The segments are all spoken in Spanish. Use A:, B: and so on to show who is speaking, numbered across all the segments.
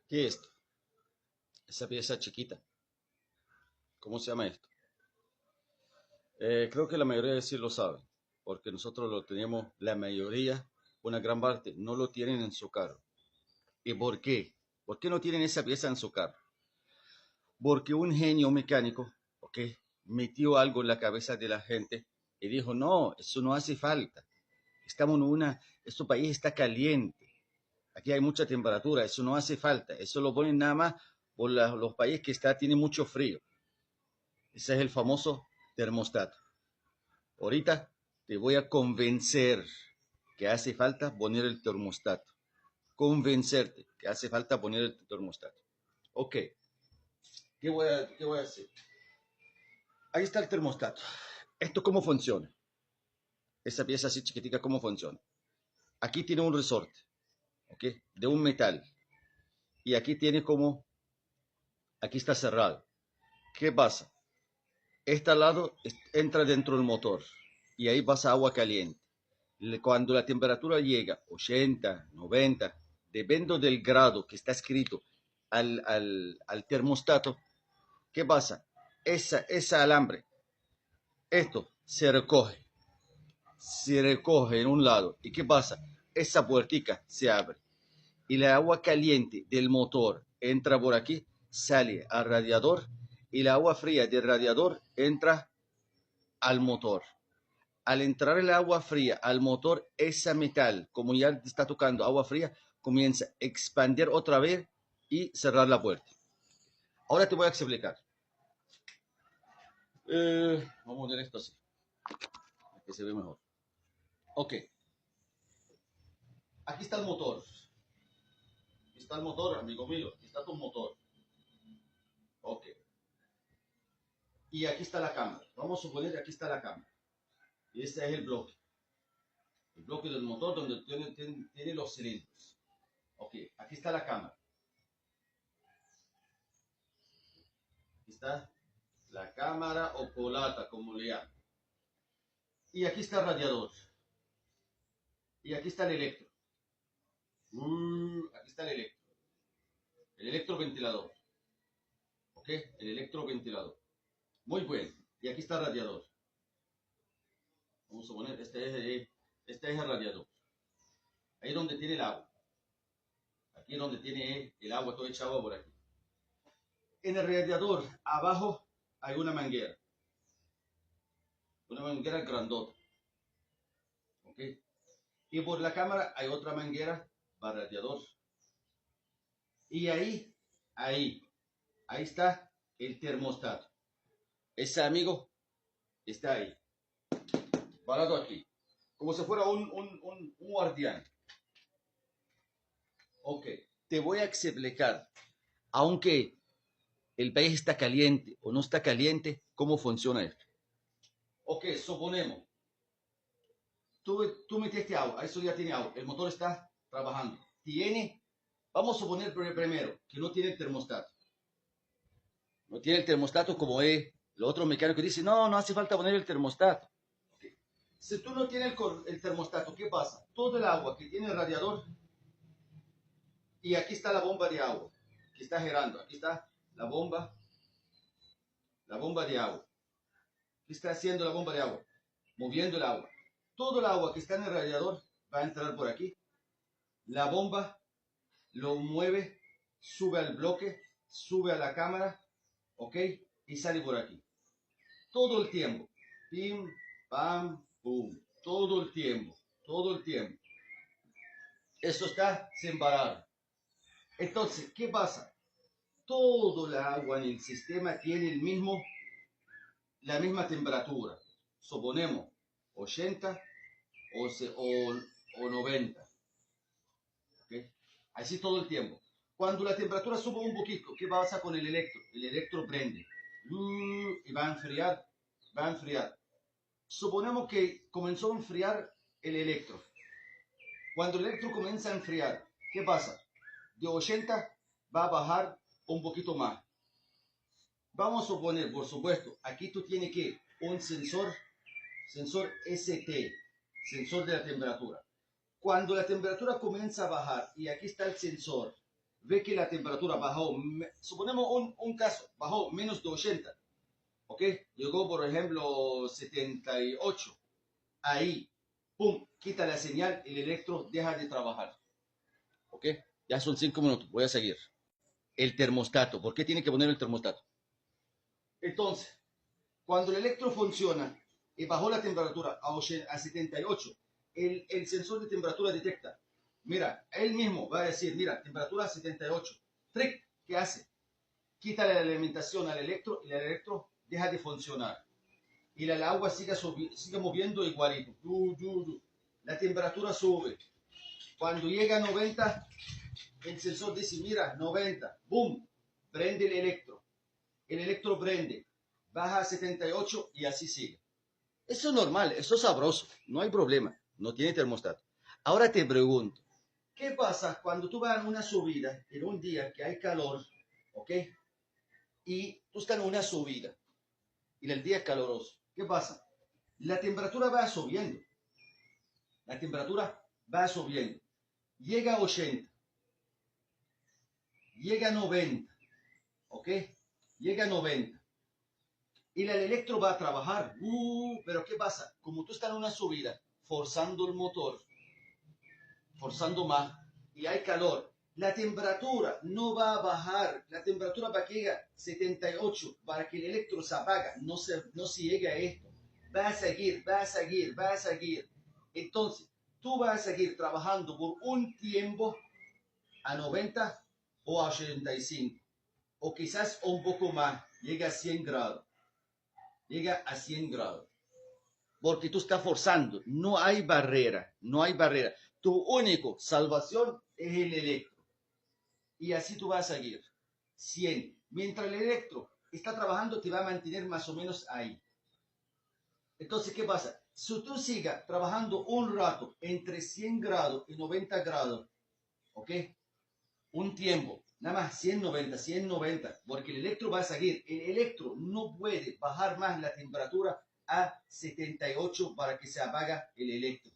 A: ¿Qué es esto? Esa pieza chiquita. ¿Cómo se llama esto? Creo que la mayoría sí lo sabe, porque nosotros lo teníamos, la mayoría, una gran parte, no lo tienen en su carro. ¿Y por qué? ¿Por qué no tienen esa pieza en su carro? Porque un genio mecánico, ¿ok? Metió algo en la cabeza de la gente y dijo, no, eso no hace falta. Estamos en este país está caliente. Aquí hay mucha temperatura, eso no hace falta. Eso lo ponen nada más por los países que tienen mucho frío. Ese es el famoso termostato. Ahorita te voy a convencer que hace falta poner el termostato. Convencerte que hace falta poner el termostato. Ok, ¿qué voy a hacer? Ahí está el termostato. ¿Esto cómo funciona? Esa pieza así chiquitica, ¿cómo funciona? Aquí tiene un resorte, ¿ok? De un metal. Y aquí tiene aquí está cerrado. ¿Qué pasa? Este lado entra dentro del motor y ahí pasa agua caliente. Cuando la temperatura llega 80, 90, depende del grado que está escrito al termostato, ¿qué pasa? Esa alambre, esto se recoge en un lado. ¿Y qué pasa? Esa puertica se abre y el agua caliente del motor entra por aquí, sale al radiador y el agua fría del radiador entra al motor. Al entrar el agua fría al motor, ese metal, como ya está tocando agua fría, comienza a expandir otra vez y cerrar la puerta. Ahora te voy a explicar. Vamos a ver esto así, que se ve mejor. Ok, aquí está el motor. Aquí está el motor, amigo mío. Aquí está tu motor. Ok. Y aquí está la cámara. Vamos a suponer que aquí está la cámara. Y este es el bloque. El bloque del motor donde tiene los cilindros. Ok, aquí está la cámara. Aquí está la cámara o colata, como le llaman. Y aquí está el radiador. Y aquí está el electro. Aquí está el electro. El electroventilador. ¿Ok? El electroventilador. Muy bueno. Y aquí está el radiador. Vamos a poner, este es el radiador. Ahí es donde tiene el agua. Aquí es donde tiene el agua, todo echado por aquí. En el radiador, abajo, hay una manguera. Una manguera grandota. ¿Ok? Y por la cámara hay otra manguera para radiador. Y ahí está el termostato. Ese amigo está ahí, parado aquí, como si fuera un guardián. Ok, te voy a explicar, aunque el país está caliente o no está caliente, cómo funciona esto. Ok, suponemos, tú metiste agua, eso ya tiene agua, el motor está trabajando. Vamos a suponer primero que no tiene el termostato. No tiene el termostato como es. Lo otro mecánico dice, no, no hace falta poner el termostato. Okay. Si tú no tienes el termostato, ¿qué pasa? Todo el agua que tiene el radiador, y aquí está la bomba de agua, que está girando. Aquí está la bomba de agua. ¿Qué está haciendo la bomba de agua? Moviendo el agua. Todo el agua que está en el radiador va a entrar por aquí. La bomba lo mueve, sube al bloque, sube a la cámara, ¿ok? Y sale por aquí. Todo el tiempo. Pim, pam, pum. Todo el tiempo. Todo el tiempo. Esto está sin parar. Entonces, ¿qué pasa? Todo el agua en el sistema tiene la misma temperatura. Suponemos 80 o 90. ¿Okay? Así todo el tiempo. Cuando la temperatura sube un poquito, ¿qué pasa con el electro? El electro prende. Y va a enfriar. Va a enfriar. Suponemos que comenzó a enfriar el electro. Cuando el electro comienza a enfriar, ¿qué pasa? De 80 va a bajar un poquito más. Vamos a suponer, por supuesto, aquí tú tienes que un sensor ST, sensor de la temperatura. Cuando la temperatura comienza a bajar y aquí está el sensor ve que la temperatura bajó, suponemos un caso, bajó menos de 80, ¿ok? Llegó, por ejemplo, 78. Ahí, pum, quita la señal, el electro deja de trabajar, ¿ok? Ya son 5 minutos, voy a seguir. El termostato, ¿por qué tiene que poner el termostato? Entonces, cuando el electro funciona y bajó la temperatura a 78, el sensor de temperatura detecta. Mira, él mismo va a decir, mira, temperatura 78. Trick, ¿qué hace? Quita la alimentación al electro y el electro deja de funcionar. Y el agua sigue moviendo igualito. La temperatura sube. Cuando llega a 90, el sensor dice, mira, 90. ¡Boom! Prende el electro. El electro prende. Baja a 78 y así sigue. Eso es normal, eso es sabroso. No hay problema. No tiene termostato. Ahora te pregunto, ¿qué pasa cuando tú vas a una subida en un día que hay calor, ¿ok? Y tú estás en una subida y el día es caluroso. ¿Qué pasa? La temperatura va subiendo. La temperatura va subiendo. Llega a 80, llega a 90, ¿ok? Llega a 90. Y el electro va a trabajar. Pero ¿qué pasa? Como tú estás en una subida, forzando el motor, forzando más, y hay calor, la temperatura no va a bajar. La temperatura va a llegar a 78 para que el electro se apaga. No se llega a esto. Va a seguir, va a seguir, va a seguir. Entonces, tú vas a seguir trabajando por un tiempo a 90 o a 85, o quizás un poco más, llega a 100 grados, llega a 100 grados, porque tú estás forzando, no hay barrera, no hay barrera. Tu único salvación es el electro, y así tú vas a seguir, 100. Mientras el electro está trabajando, te va a mantener más o menos ahí. Entonces, ¿qué pasa? Si tú sigas trabajando un rato entre 100 grados y 90 grados, ¿ok? Un tiempo, nada más 190, 190, porque el electro va a seguir. El electro no puede bajar más la temperatura a 78 para que se apaga el electro.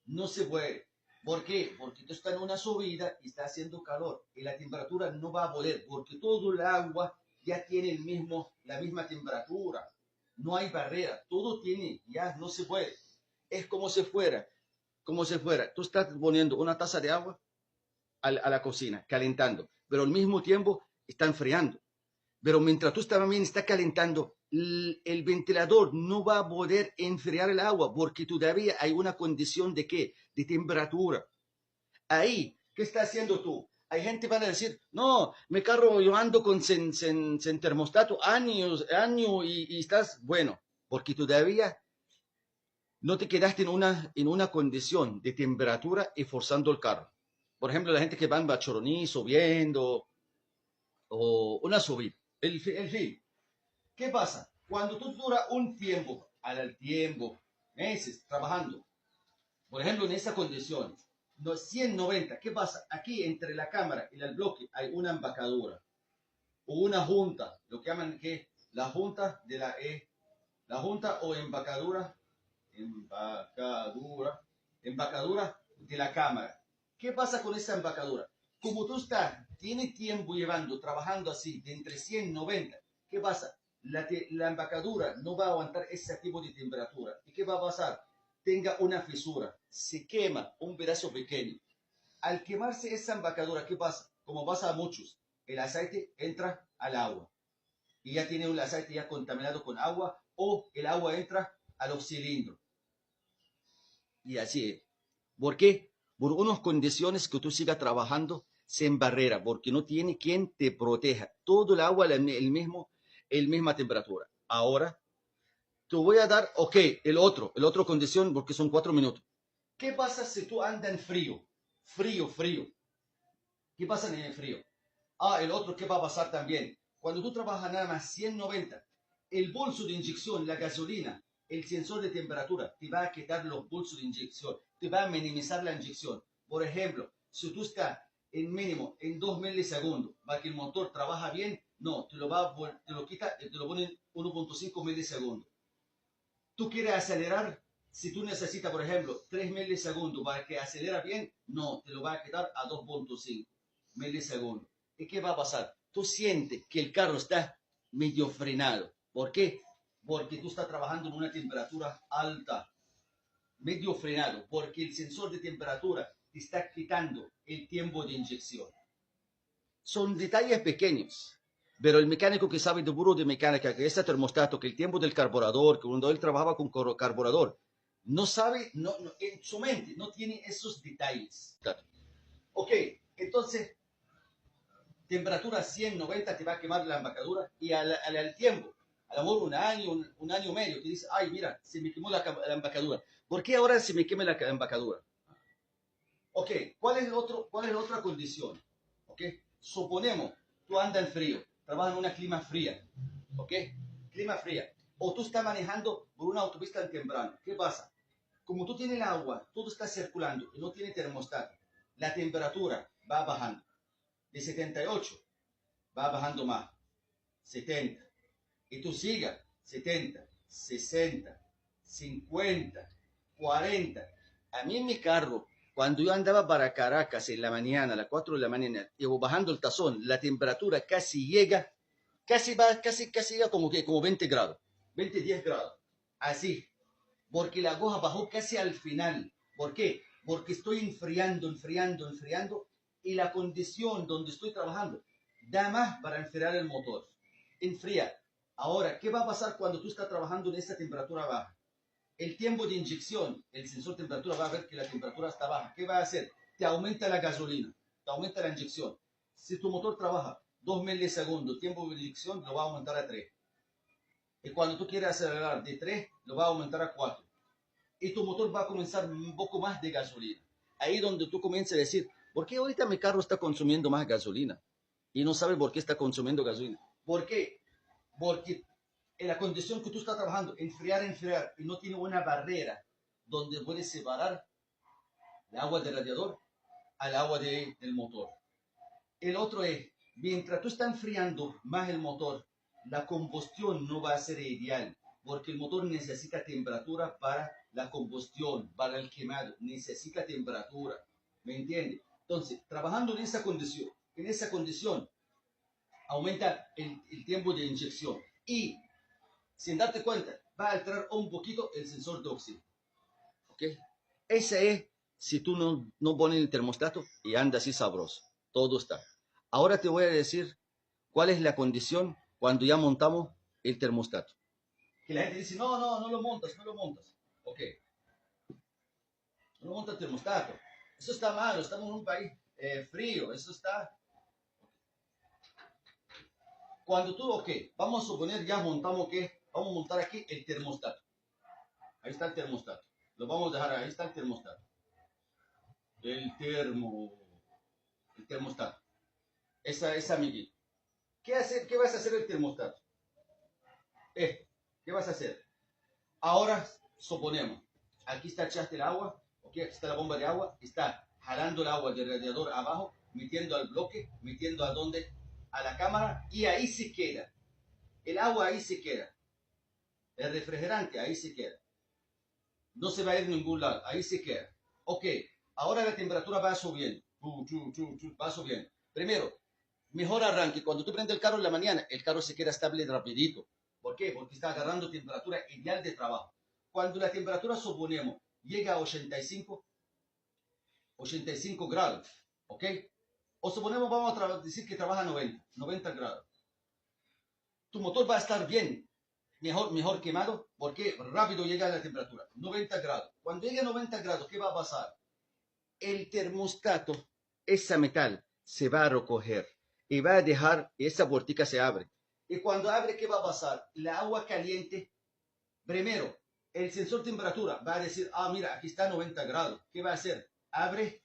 A: No se puede. ¿Por qué? Porque tú estás en una subida y está haciendo calor y la temperatura no va a volver porque todo el agua ya tiene la misma temperatura. No hay barrera, todo tiene, ya no se puede. Es como si fuera. Tú estás poniendo una taza de agua a la cocina, calentando, pero al mismo tiempo está enfriando. Pero mientras tú también estás calentando, el ventilador no va a poder enfriar el agua porque todavía hay una condición de qué? De temperatura. Ahí, ¿qué está haciendo tú? Hay gente que van a decir, no, me carro yo ando sin termostato años y estás, bueno, porque todavía no te quedaste en una condición de temperatura y forzando el carro. Por ejemplo, la gente que va en Bachoroní subiendo o una subida. El fin. ¿Qué pasa? Cuando tú duras un tiempo, al tiempo, meses trabajando, por ejemplo, en esa condición, 190, ¿qué pasa? Aquí entre la cámara y el bloque hay una embocadura o una junta, lo que llaman que la junta de la junta o embocadura de la cámara. ¿Qué pasa con esa embocadura? Como tú tienes tiempo llevando, trabajando así, de entre 100 y 90, ¿qué pasa? La embocadura no va a aguantar ese tipo de temperatura. ¿Y qué va a pasar? Tenga una fisura, se quema un pedazo pequeño. Al quemarse esa embocadura, ¿qué pasa? Como pasa a muchos, el aceite entra al agua y ya tiene un aceite ya contaminado con agua o el agua entra a los cilindros. Y así es. ¿Por qué? Por unas condiciones que tú sigas trabajando sin barrera, porque no tiene quien te proteja. Todo el agua el misma temperatura. Ahora, te voy a dar, ok, el otro condición, porque son 4 minutos. ¿Qué pasa si tú andas en frío? Frío. ¿Qué pasa en el frío? El otro, ¿qué va a pasar también? Cuando tú trabajas nada más 190, el bolso de inyección, la gasolina, el sensor de temperatura, te va a quitar los bolsos de inyección, te va a minimizar la inyección. Por ejemplo, si tú estás en mínimo en 2 milisegundos para que el motor trabaje bien, no, te lo quita y te lo pone en 1.5 milisegundos. Tú quieres acelerar, si tú necesitas, por ejemplo, 3 milisegundos para que acelera bien, no, te lo va a quitar a 2.5. milisegundos. ¿Y qué va a pasar? Tú sientes que el carro está medio frenado. ¿Por qué? Porque tú estás trabajando en una temperatura alta, medio frenado, porque el sensor de temperatura te está quitando el tiempo de inyección. Son detalles pequeños, pero el mecánico que sabe de burro de mecánica, que ese termostato, que el tiempo del carburador, que cuando él trabajaba con carburador, no sabe, en su mente no tiene esos detalles. Ok, entonces, temperatura 100, 90 te va a quemar la embocadura y al tiempo, a lo mejor un año y medio, te dice, ay, mira, se me quemó la embocadura. ¿Por qué ahora se me quema la embocadura? Ok, ¿cuál es la otra condición? Ok, suponemos, tú andas en frío, trabajas en una clima fría, ok, clima fría, o tú estás manejando por una autopista en temprano. ¿Qué pasa? Como tú tienes el agua, todo está circulando y no tiene termostato, la temperatura va bajando. De 78 va bajando más, 70. Y tú sigas, 70, 60, 50, 40. A mí en mi carro, cuando yo andaba para Caracas en la mañana, a las 4 de la mañana, iba bajando el tazón, la temperatura casi llega, casi llega como 20 grados, 20, 10 grados. Así, porque la aguja bajó casi al final. ¿Por qué? Porque estoy enfriando, y la condición donde estoy trabajando da más para enfriar el motor. Enfría. Ahora, ¿qué va a pasar cuando tú estás trabajando en esta temperatura baja? El tiempo de inyección, el sensor de temperatura va a ver que la temperatura está baja. ¿Qué va a hacer? Te aumenta la gasolina, te aumenta la inyección. Si tu motor trabaja 2 milisegundos, tiempo de inyección lo va a aumentar a 3. Y cuando tú quieres acelerar de 3, lo va a aumentar a 4. Y tu motor va a comenzar un poco más de gasolina. Ahí donde tú comienzas a decir, ¿por qué ahorita mi carro está consumiendo más gasolina? Y no sabe por qué está consumiendo gasolina. ¿Por qué? Porque en la condición que tú estás trabajando, enfriar, y no tiene una barrera donde puedes separar el agua del radiador al agua del motor. El otro es, mientras tú estás enfriando más el motor, la combustión no va a ser ideal, porque el motor necesita temperatura para la combustión, para el quemado, necesita temperatura, ¿me entiendes? Entonces, trabajando en esa condición aumenta el tiempo de inyección y, sin darte cuenta, va a alterar un poquito el sensor de oxígeno, ¿ok? Ese es si tú no pones el termostato y anda así sabroso, todo está. Ahora te voy a decir cuál es la condición cuando ya montamos el termostato. Que la gente dice, no lo montas, no lo montas. Ok, no lo montas el termostato. Eso está malo, estamos en un país frío, eso está... Cuando tú, ok, vamos a suponer ya montamos que, vamos a montar aquí el termostato. Ahí está el termostato. Lo vamos a dejar, ahí está el termostato. El termostato. Esa amiguita. ¿Qué vas a hacer el termostato? ¿Qué vas a hacer? Ahora, suponemos, aquí está echaste el agua, aquí está la bomba de agua, está jalando el agua del radiador abajo, metiendo al bloque, metiendo a donde, a la cámara, y ahí se queda. El agua ahí se queda. El refrigerante ahí se queda. No se va a ir a ningún lado, ahí se queda. Ok, ahora la temperatura va subiendo, va subiendo. Primero, mejor arranque. Cuando tú prendes el carro en la mañana, el carro se queda estable rapidito. ¿Por qué? Porque está agarrando temperatura ideal de trabajo. Cuando la temperatura, suponemos, llega a 85 grados, ¿ok? O suponemos, vamos a decir que trabaja a 90 grados. Tu motor va a estar bien, mejor quemado, porque rápido llega a la temperatura, 90 grados. Cuando llegue a 90 grados, ¿qué va a pasar? El termostato, esa metal, se va a recoger y va a dejar, esa puertica se abre. Y cuando abre, ¿qué va a pasar? La agua caliente, primero, el sensor de temperatura va a decir, ah, mira, aquí está a 90 grados. ¿Qué va a hacer? Abre,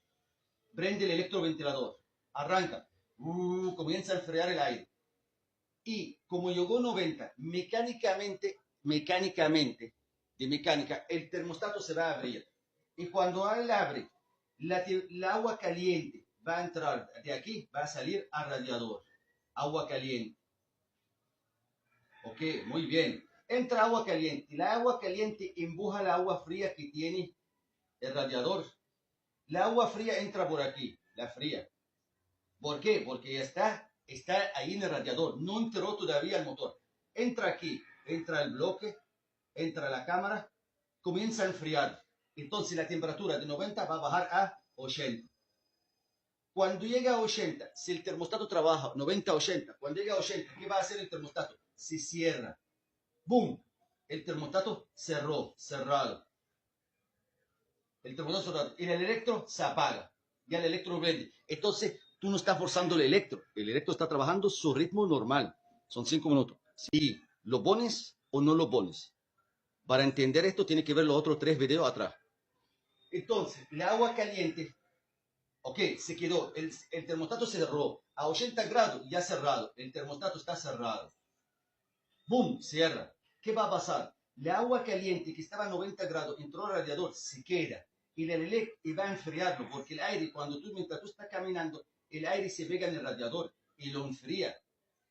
A: prende el electroventilador, arranca, comienza a enfriar el aire. Y como llegó 90, mecánicamente, de mecánica, el termostato se va a abrir. Y cuando él abre, la agua caliente va a entrar de aquí, va a salir al radiador. Agua caliente. Ok, muy bien. Entra agua caliente. La agua caliente empuja la agua fría que tiene el radiador. La agua fría entra por aquí, la fría. ¿Por qué? Porque ya está ahí en el radiador, no entró todavía el motor. Entra aquí, entra el bloque, entra la cámara, comienza a enfriar. Entonces la temperatura de 90 va a bajar a 80. Cuando llega a 80, si el termostato trabaja 90 a 80, cuando llega a 80, ¿qué va a hacer el termostato? Se cierra. ¡Boom! El termostato cerrado. El termostato cerrado. Y el electro se apaga. Ya el electro prende. Entonces, tú no estás forzando el electro. El electro está trabajando su ritmo normal. Son 5 minutos. Si lo pones o no lo pones. Para entender esto, tienes que ver los otros 3 videos atrás. Entonces, el agua caliente, ok, se quedó. El termostato se cerró. A 80 grados ya cerrado. El termostato está cerrado. ¡Bum! Cierra. ¿Qué va a pasar? La agua caliente que estaba a 90 grados entró al radiador, se queda. Y el electro va a enfriarlo, porque el aire, mientras tú estás caminando, el aire se pega en el radiador y lo enfría.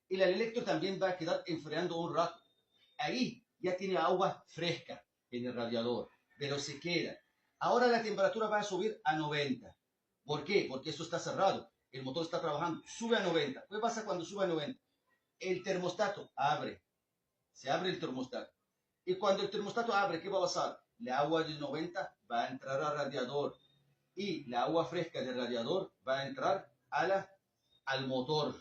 A: Y el electro también va a quedar enfriando un rato. Ahí ya tiene agua fresca en el radiador, pero se queda. Ahora la temperatura va a subir a 90. ¿Por qué? Porque eso está cerrado. El motor está trabajando. Sube a 90. ¿Qué pasa cuando sube a 90? El termostato abre. Se abre el termostato. Y cuando el termostato abre, ¿qué va a pasar? La agua de 90 va a entrar al radiador y la agua fresca del radiador va a entrar al motor.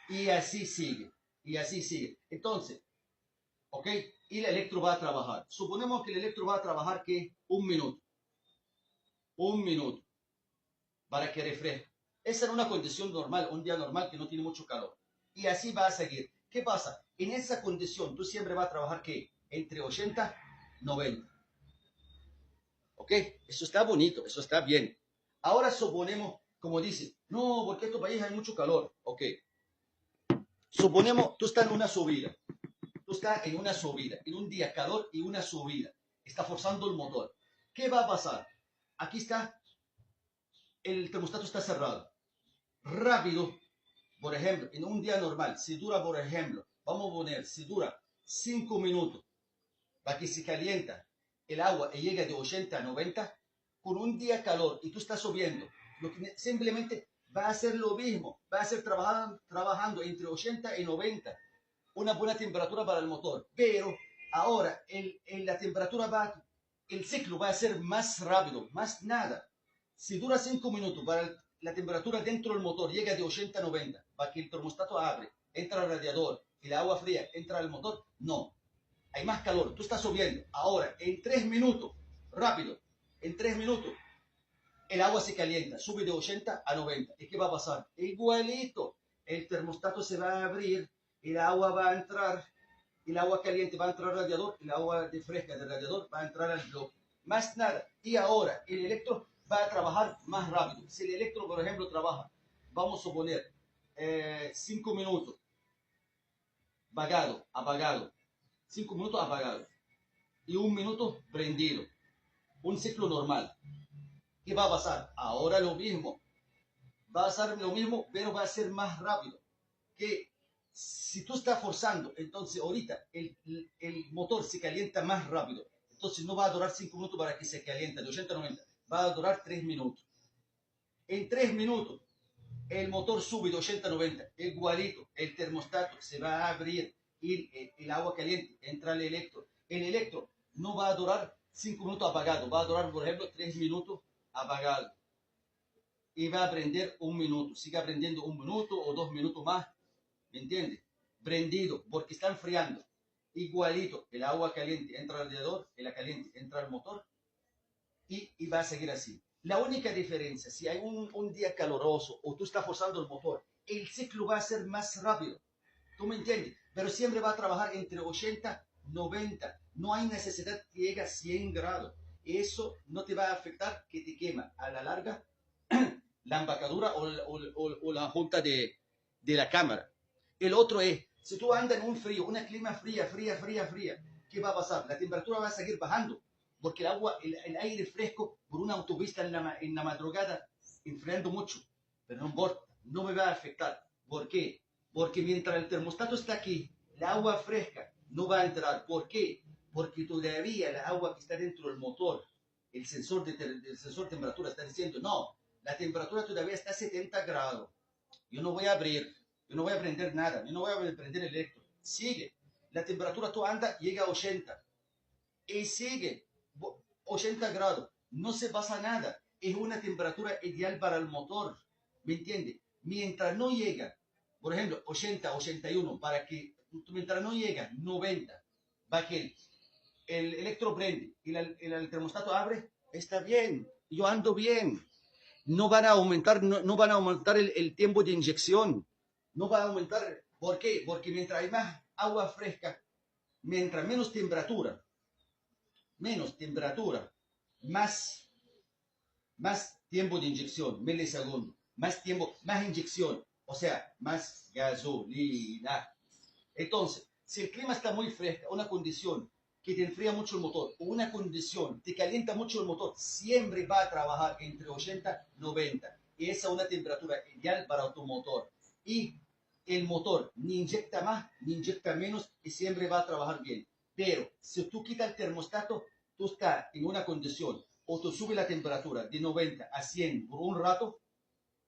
A: Y así sigue, y así sigue. Entonces, ¿ok? Y el electro va a trabajar. Suponemos que el electro va a trabajar, ¿qué? Un minuto, para que refresque. Esa es una condición normal, un día normal que no tiene mucho calor. Y así va a seguir. ¿Qué pasa? En esa condición, tú siempre vas a trabajar, ¿qué? Entre 80 y 90. ¿Ok? Eso está bonito, eso está bien. Ahora suponemos, como dice, no, porque en tu país hay mucho calor. ¿Ok? Suponemos, tú estás en una subida. Tú estás en una subida, en un día calor y una subida. Está forzando el motor. ¿Qué va a pasar? Aquí está, el termostato está cerrado. Rápido, por ejemplo, en un día normal, si dura, por ejemplo, vamos a poner, si dura 5 minutos para que se calienta el agua y llega de 80 a 90, con un día calor y tú estás subiendo, simplemente va a ser lo mismo, va a ser trabajando entre 80 y 90, una buena temperatura para el motor, pero ahora la temperatura el ciclo va a ser más rápido, más nada. Si dura 5 minutos para la temperatura dentro del motor llega de 80 a 90, para que el termostato abre, entra al radiador y la agua fría entra al motor, no. Hay más calor, tú estás subiendo. Ahora, en 3 minutos, rápido, en 3 minutos, el agua se calienta, sube de 80 a 90. ¿Y qué va a pasar? Igualito, el termostato se va a abrir, el agua va a entrar, el agua caliente va a entrar al radiador, el agua de fresca del radiador va a entrar al bloque. Más nada. Y ahora, el electro va a trabajar más rápido. Si el electro, por ejemplo, trabaja, vamos a suponer, 5 minutos, apagado. 5 minutos apagado y 1 minuto prendido. Un ciclo normal. ¿Qué va a pasar? Ahora lo mismo. Va a ser lo mismo, pero va a ser más rápido. Que si tú estás forzando, entonces ahorita el motor se calienta más rápido. Entonces no va a durar 5 minutos para que se caliente de 80 a 90. Va a durar 3 minutos. En 3 minutos el motor sube de 80 a 90. Igualito, el termostato se va a abrir y el agua caliente entra el electro. El electro no va a durar 5 minutos apagado, va a durar, por ejemplo, 3 minutos apagado. Y va a prender 1 minuto. Sigue prendiendo 1 minuto o 2 minutos más. ¿Me entiendes? Prendido, porque está enfriando. Igualito, el agua caliente entra al radiador, el caliente entra al motor y va a seguir así. La única diferencia, si hay un día caloroso o tú estás forzando el motor, el ciclo va a ser más rápido. ¿Tú me entiendes? Pero siempre va a trabajar entre 80 y 90. No hay necesidad que llegue a 100 grados. Eso no te va a afectar que te quema a la larga la embocadura o la junta de la cámara. El otro es, si tú andas en un frío, una clima fría, ¿qué va a pasar? La temperatura va a seguir bajando, porque el aire fresco por una autopista en la madrugada, enfriando mucho, pero no importa, no me va a afectar. ¿Por qué? Porque mientras el termostato está aquí, el agua fresca no va a entrar. ¿Por qué? Porque todavía el agua que está dentro del motor, el sensor de temperatura está diciendo, no, la temperatura todavía está a 70 grados. Yo no voy a abrir, yo no voy a prender nada, yo no voy a prender el electro. Sigue. La temperatura tú anda, llega a 80 y sigue 80 grados. No se pasa nada. Es una temperatura ideal para el motor. ¿Me entiende? Mientras no llega, por ejemplo, 80, 81, mientras no llega 90, va que el electro prende y el termostato abre, está bien, yo ando bien. No van a aumentar, no van a aumentar el tiempo de inyección. No va a aumentar. ¿Por qué? Porque mientras hay más agua fresca, mientras menos temperatura, más tiempo de inyección, milisegundos, más tiempo, más inyección, o sea, más gasolina. Entonces, si el clima está muy fresco, una condición que te enfría mucho el motor, o una condición que calienta mucho el motor, siempre va a trabajar entre 80 y 90. Y esa es una temperatura ideal para tu motor. Y el motor ni inyecta más ni inyecta menos y siempre va a trabajar bien. Pero si tú quitas el termostato, tú estás en una condición o tú subes la temperatura de 90 a 100 por un rato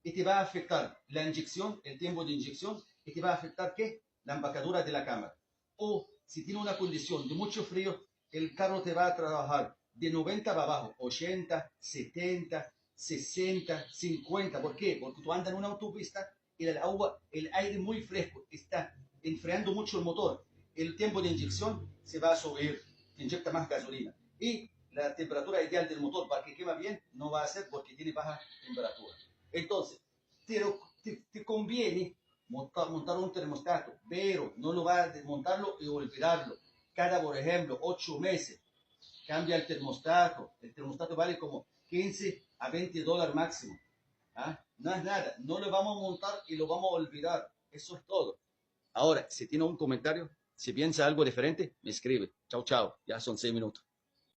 A: y te va a afectar la inyección, el tiempo de inyección, y te va a afectar ¿qué? La embocadura de la cámara. O si tiene una condición de mucho frío, el carro te va a trabajar de 90 para abajo, 80, 70, 60, 50. ¿Por qué? Porque tú andas en una autopista y el aire muy fresco está enfriando mucho el motor. El tiempo de inyección se va a subir, te inyecta más gasolina. Y la temperatura ideal del motor para que quema bien no va a ser porque tiene baja temperatura. Entonces, te conviene montar un termostato, pero no lo va a desmontarlo y olvidarlo. Cada, por ejemplo, 8 meses, cambia el termostato. El termostato vale como 15 a 20 dólares máximo. ¿Ah? No es nada, no lo vamos a montar y lo vamos a olvidar. Eso es todo. Ahora, si tiene un comentario, si piensa algo diferente, me escribe. Chao, chao. Ya son 6 minutos.